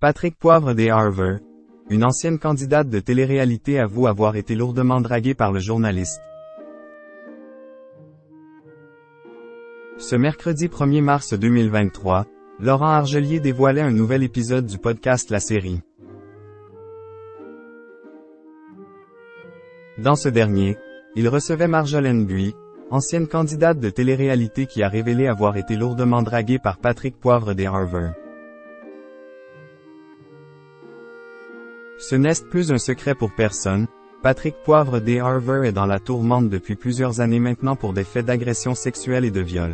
Patrick Poivre des Harvard, une ancienne candidate de télé-réalité avoue avoir été lourdement draguée par le journaliste. Ce mercredi 1er mars 2023, Laurent Argelier dévoilait un nouvel épisode du podcast La Série. Dans ce dernier, il recevait Marjolaine Buis, ancienne candidate de télé-réalité qui a révélé avoir été lourdement draguée par Patrick Poivre des Harvard. Ce n'est plus un secret pour personne, Patrick Poivre des Harvard est dans la tourmente depuis plusieurs années maintenant pour des faits d'agression sexuelle et de viol.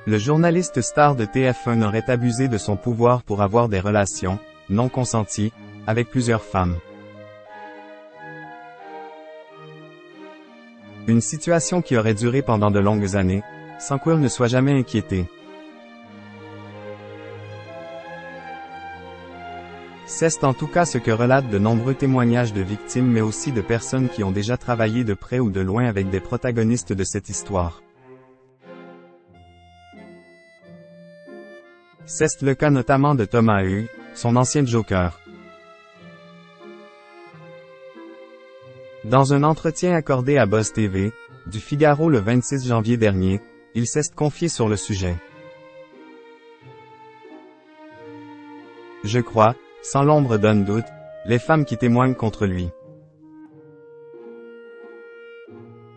Le journaliste star de TF1 aurait abusé de son pouvoir pour avoir des relations, non consenties, avec plusieurs femmes. Une situation qui aurait duré pendant de longues années, sans qu'il ne soit jamais inquiété. C'est en tout cas ce que relatent de nombreux témoignages de victimes mais aussi de personnes qui ont déjà travaillé de près ou de loin avec des protagonistes de cette histoire. C'est le cas notamment de Thomas Hugues, son ancien Joker. Dans un entretien accordé à Buzz TV, du Figaro le 26 janvier dernier, il s'est confié sur le sujet. Je crois, sans l'ombre d'un doute, les femmes qui témoignent contre lui.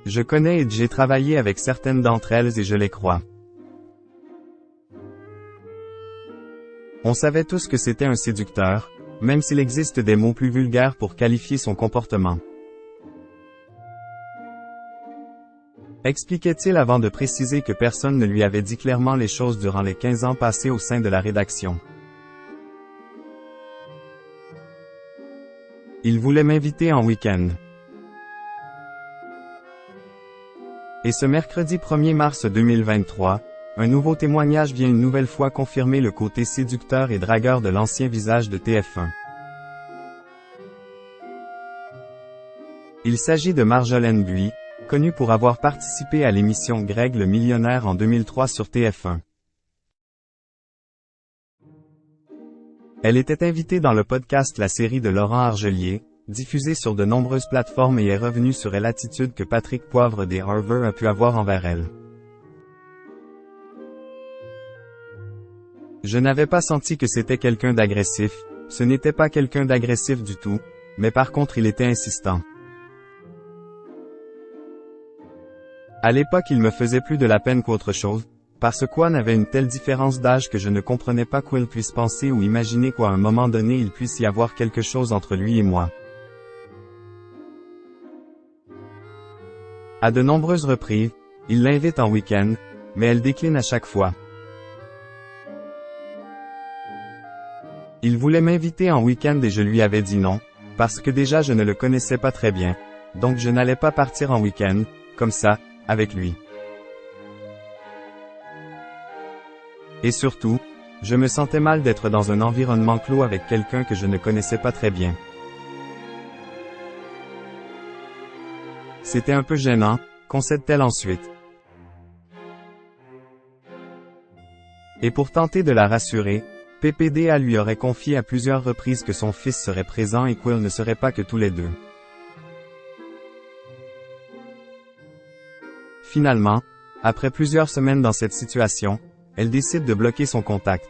Je connais et j'ai travaillé avec certaines d'entre elles et je les crois. On savait tous que c'était un séducteur, même s'il existe des mots plus vulgaires pour qualifier son comportement. Expliquait-il avant de préciser que personne ne lui avait dit clairement les choses durant les 15 ans passés au sein de la rédaction. Il voulait m'inviter en week-end. Et ce mercredi 1er mars 2023, un nouveau témoignage vient une nouvelle fois confirmer le côté séducteur et dragueur de l'ancien visage de TF1. Il s'agit de Marjolaine Buis, connue pour avoir participé à l'émission Greg le Millionnaire en 2003 sur TF1. Elle était invitée dans le podcast La Série de Laurent Argelier, diffusée sur de nombreuses plateformes et est revenue sur l'attitude que Patrick Poivre des Harvard a pu avoir envers elle. Je n'avais pas senti que c'était quelqu'un d'agressif, ce n'était pas quelqu'un d'agressif du tout, mais par contre il était insistant. À l'époque il me faisait plus de la peine qu'autre chose, parce qu'on avait une telle différence d'âge que je ne comprenais pas qu'il puisse penser ou imaginer qu'à un moment donné il puisse y avoir quelque chose entre lui et moi. À de nombreuses reprises, il l'invite en week-end, mais elle décline à chaque fois. Il voulait m'inviter en week-end et je lui avais dit non, parce que déjà je ne le connaissais pas très bien, donc je n'allais pas partir en week-end, comme ça, avec lui. Et surtout, je me sentais mal d'être dans un environnement clos avec quelqu'un que je ne connaissais pas très bien. C'était un peu gênant, concède-t-elle ensuite. Et pour tenter de la rassurer, PPDA lui aurait confié à plusieurs reprises que son fils serait présent et qu'il ne serait pas que tous les deux. Finalement, après plusieurs semaines dans cette situation, elle décide de bloquer son contact.